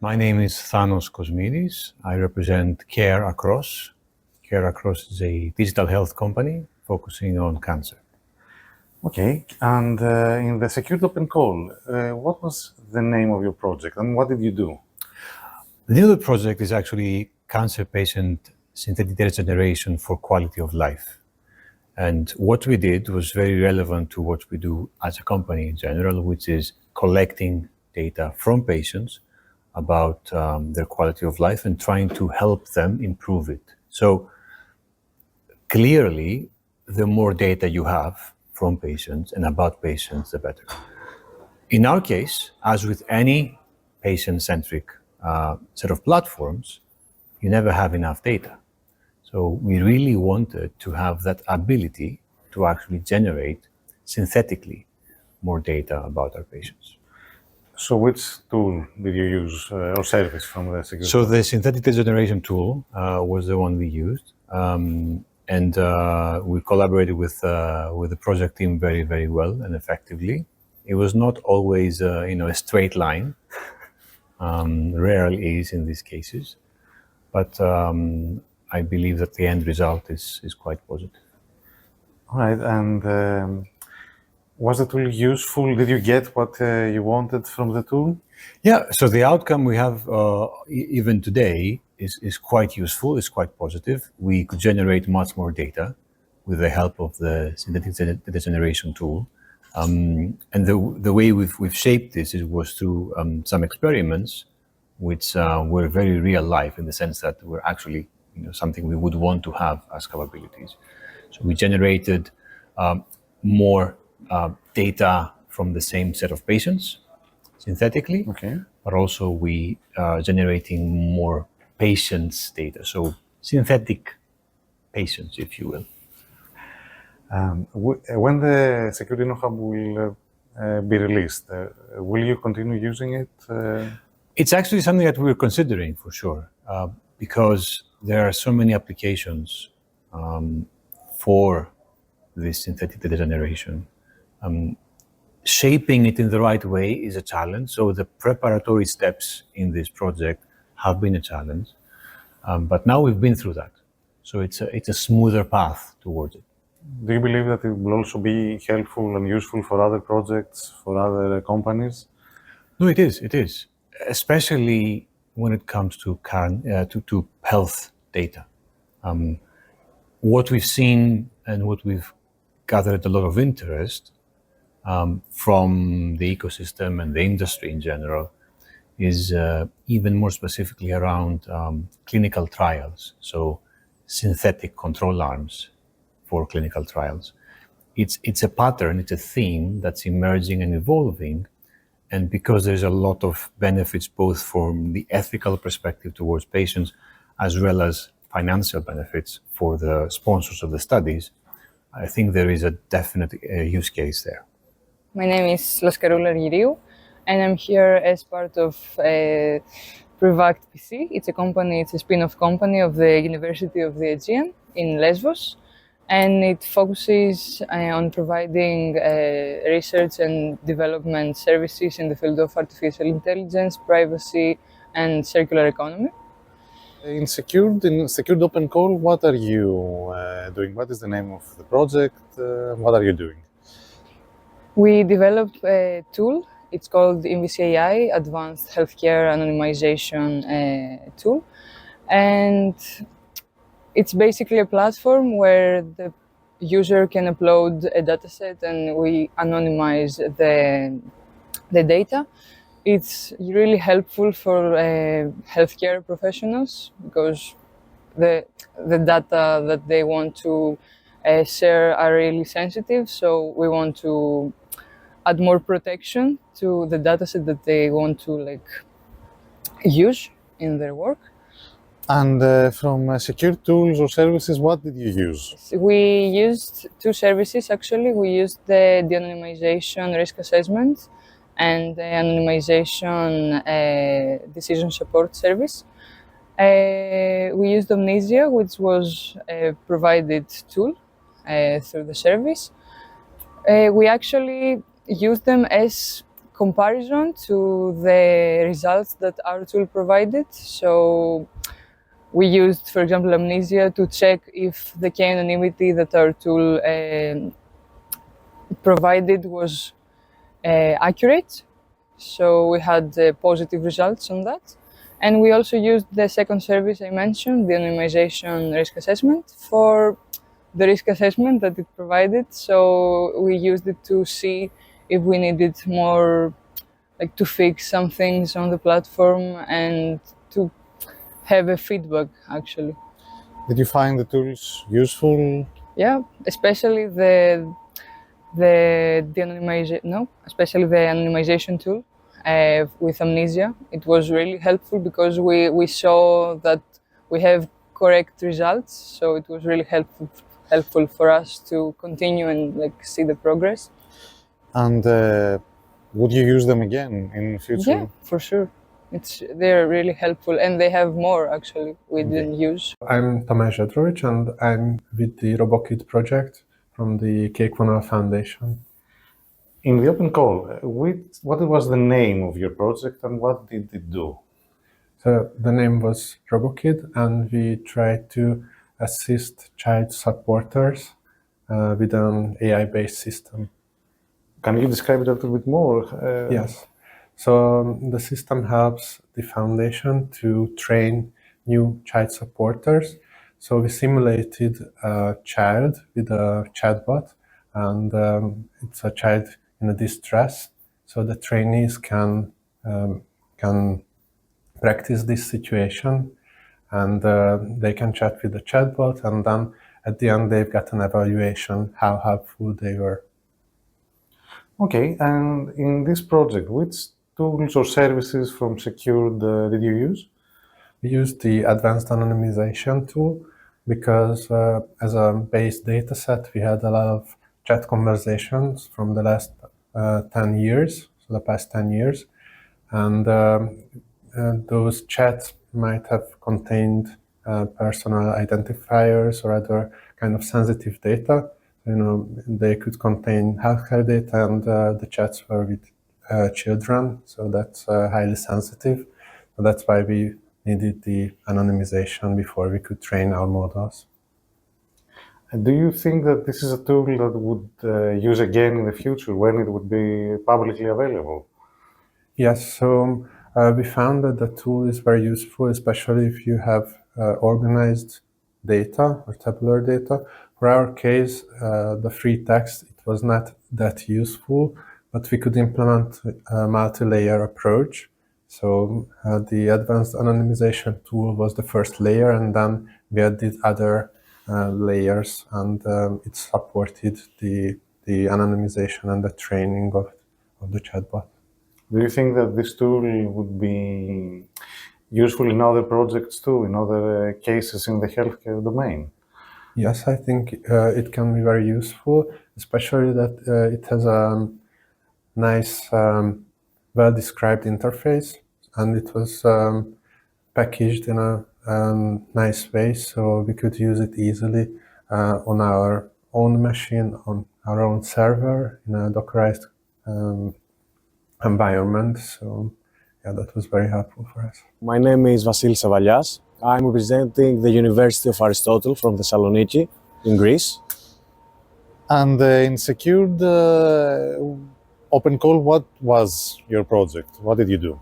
My name is Thanos Kosmidis. I represent Care Across. Care Across is a digital health company focusing on cancer. Okay, and in the Secured Open Call, what was the name of your project and what did you do? The name of the project is actually Cancer Patient Synthetic Data Generation for Quality of Life. And what we did was very relevant to what we do as a company in general, which is collecting data from patients about their quality of life and trying to help them improve it. So clearly, the more data you have from patients and about patients, the better. In our case, as with any patient-centric set of platforms, you never have enough data. So we really wanted to have that ability to actually generate synthetically more data about our patients. So which tool did you use or service from the Secured? So the synthetic data generation tool was the one we used. And we collaborated with the project team very, very well and effectively. It was not always, a straight line. Rarely is in these cases, but I believe that the end result is quite positive. All right, and was the tool useful? Did you get what you wanted from the tool? Yeah, so the outcome we have even today is quite useful, is quite positive. We could generate much more data with the help of the synthetic data generation tool. And the way we've shaped this was through some experiments which were very real life in the sense that were actually something we would want to have as capabilities. So we generated more data from the same set of patients synthetically, Okay. but also we are generating more patients' data, so synthetic patients, if you will. When the Secured InnoHUB will be released, will you continue using it? It's actually something that we're considering for sure, because there are so many applications for this synthetic data generation. Shaping it in the right way is a challenge. So the preparatory steps in this project have been a challenge, but now we've been through that. So it's a smoother path towards it. Do you believe that it will also be helpful and useful for other projects, for other companies? No, it is, especially when it comes to health data. What we've seen and what we've gathered a lot of interest from the ecosystem and the industry in general is even more specifically around clinical trials, so synthetic control arms for clinical trials. It's a pattern, it's a theme that's emerging and evolving, and because there's a lot of benefits both from the ethical perspective towards patients as well as financial benefits for the sponsors of the studies, I think there is a definite use case there. My name is Laskaroula, Argyriou, and I'm here as part of PRIVACT PC. It's a spin-off company of the University of the Aegean in Lesbos, and it focuses on providing research and development services in the field of artificial intelligence, privacy, and circular economy. In Secured Open Call, what are you doing? What is the name of the project? What are you doing? We developed a tool. It's called InviseeAI, Advanced Healthcare Anonymization Tool. And it's basically a platform where the user can upload a dataset and we anonymize the data. It's really helpful for healthcare professionals because the data that they want to share are really sensitive. So we want to add more protection to the dataset that they want to use in their work. And from secure tools or services, what did you use? We used two services actually. We used the de-anonymization risk assessment and the anonymization decision support service. We used Amnesia, which was a provided tool through the service. We actually use them as comparison to the results that our tool provided. So we used, for example, Amnesia to check if the key anonymity that our tool provided was accurate. So we had positive results on that. And we also used the second service I mentioned, the anonymization risk assessment, for the risk assessment that it provided. So we used it to see if we needed more, like to fix some things on the platform and to have a feedback, actually. Did you find the tools useful? Yeah, especially the de-anonymization, no, especially the anonymization tool with Amnesia. It was really helpful because we saw that we have correct results, so it was really helpful for us to continue and like see the progress. And would you use them again in future? Yeah, for sure. They're really helpful, and they have more actually we didn't use. I'm Tamas Zsedrovits, and I'm with the Robokid project from the Vonal Foundation. In the open call, what was the name of your project and what did it do? So the name was Robokid, and we tried to assist child supporters with an AI-based system. Can you describe it a little bit more? Yes. So the system helps the foundation to train new child supporters. So we simulated a child with a chatbot, and it's a child in a distress. So the trainees can practice this situation, and they can chat with the chatbot, and then at the end they've got an evaluation how helpful they were. Okay, and in this project, which tools or services from SECURED did you use? We used the advanced anonymization tool because as a base data set, we had a lot of chat conversations from the last 10 years, so the past 10 years. And those chats might have contained personal identifiers or other kind of sensitive data. You know, they could contain healthcare data, and the chats were with children, so that's highly sensitive. So that's why we needed the anonymization before we could train our models. And do you think that this is a tool that would use again in the future when it would be publicly available? Yes, so we found that the tool is very useful, especially if you have organized data or tabular data. For our case, the free text, it was not that useful, but we could implement a multi-layer approach. So the advanced anonymization tool was the first layer, and then we added other layers, and it supported the anonymization and the training of the chatbot. Do you think that this tool would be useful in other projects too, in other cases in the healthcare domain? Yes, I think it can be very useful, especially that it has a nice, well-described interface, and it was packaged in a nice way, so we could use it easily on our own machine, on our own server, in a Dockerized environment. So yeah, that was very helpful for us. My name is Vasilis Tsavalias. I'm representing the University of Aristotle from Thessaloniki in Greece. And in SECURED Open Call, what was your project? What did you do?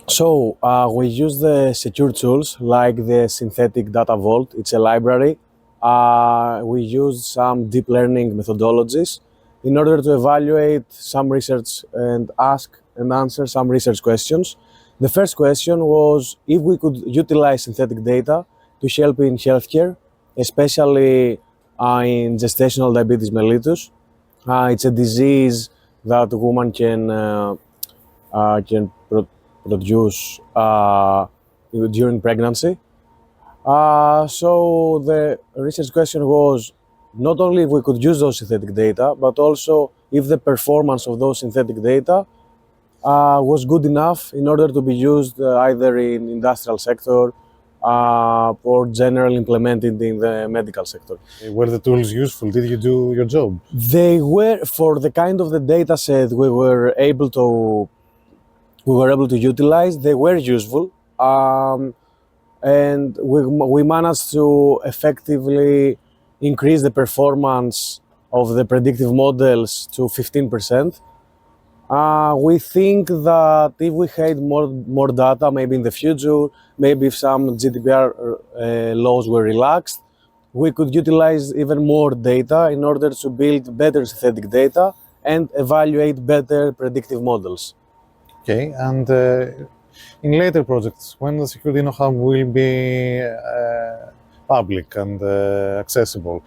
So we use the secure tools like the synthetic data vault. It's a library. We used some deep learning methodologies in order to evaluate some research and ask and answer some research questions. The first question was if we could utilize synthetic data to help in healthcare, especially in gestational diabetes mellitus. It's a disease that a woman can produce during pregnancy. So the research question was not only if we could use those synthetic data, but also if the performance of those synthetic data was good enough in order to be used either in industrial sector or generally implemented in the medical sector. Were the tools useful? Did you do your job? They were, for the kind of the data set we were able to utilize, they were useful. And we managed to effectively increase the performance of the predictive models to 15%. We think that if we had more data, maybe in the future, maybe if some GDPR laws were relaxed, we could utilize even more data in order to build better synthetic data and evaluate better predictive models. Okay, and in later projects, when the SECURED InnoHUB will be public and accessible,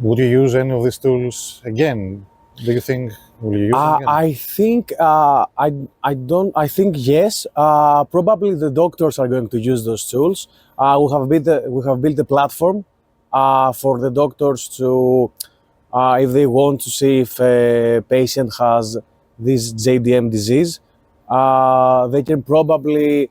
would you use any of these tools again? Do you think will you use them again? I think I think yes. Probably the doctors are going to use those tools. We have built a platform for the doctors to, if they want to see if a patient has this JDM disease, they can probably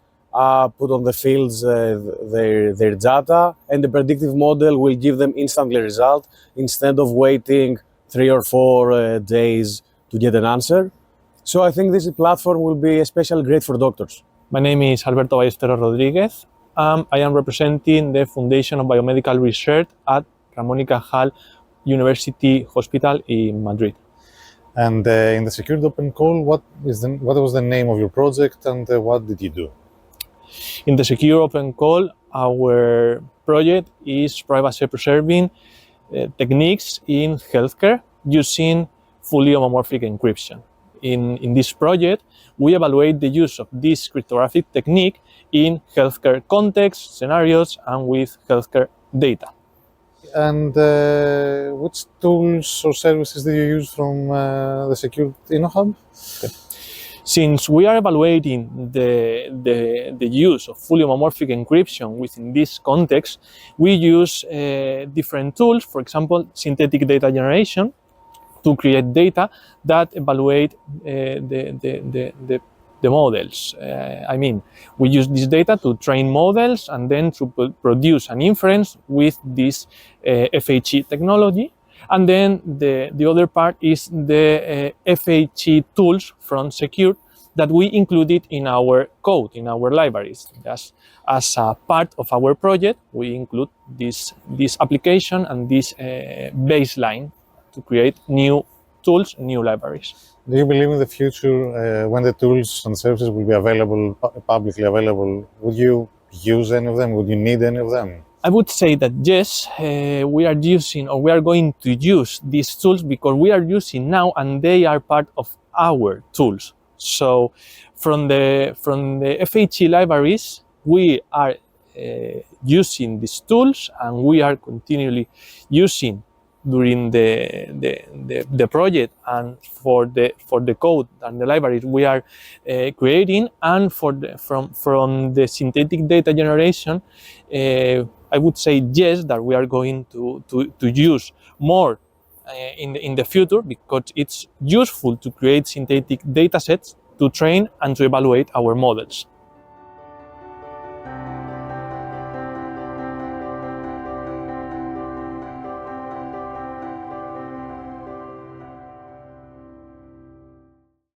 put on the fields their data, and the predictive model will give them instantly result instead of waiting 3 or 4 days to get an answer. So I think this platform will be especially great for doctors. My name is Alberto Ballesteros Rodríguez. I am representing the Fundación of Biomedical Research at Ramón y Cajal University Hospital in Madrid. And in the SECURED Open Call, what was the name of your project and what did you do? In the Secure Open Call, our project is privacy preserving techniques in healthcare using fully homomorphic encryption. In this project, we evaluate the use of this cryptographic technique in healthcare contexts, scenarios, and with healthcare data. And which tools or services did you use from the SECURED InnoHUB? Okay. Since we are evaluating the use of fully homomorphic encryption within this context, we use different tools, for example, synthetic data generation, to create data that evaluate the models. I mean, we use this data to train models and then to produce an inference with this FHE technology. And then the other part is the FHE tools from SECURED that we included in our code, in our libraries. Just as a part of our project, we include this application and this baseline to create new tools, new libraries. Do you believe in the future, when the tools and services will be available, publicly available, would you use any of them? Would you need any of them? I would say that yes, we are using, or we are going to use these tools because we are using now and they are part of our tools. So from the FHE libraries, we are using these tools and we are continually using during the project and for the code and the libraries we are creating, and from the synthetic data generation, I would say yes, that we are going to use more in the future, because it's useful to create synthetic data sets to train and to evaluate our models.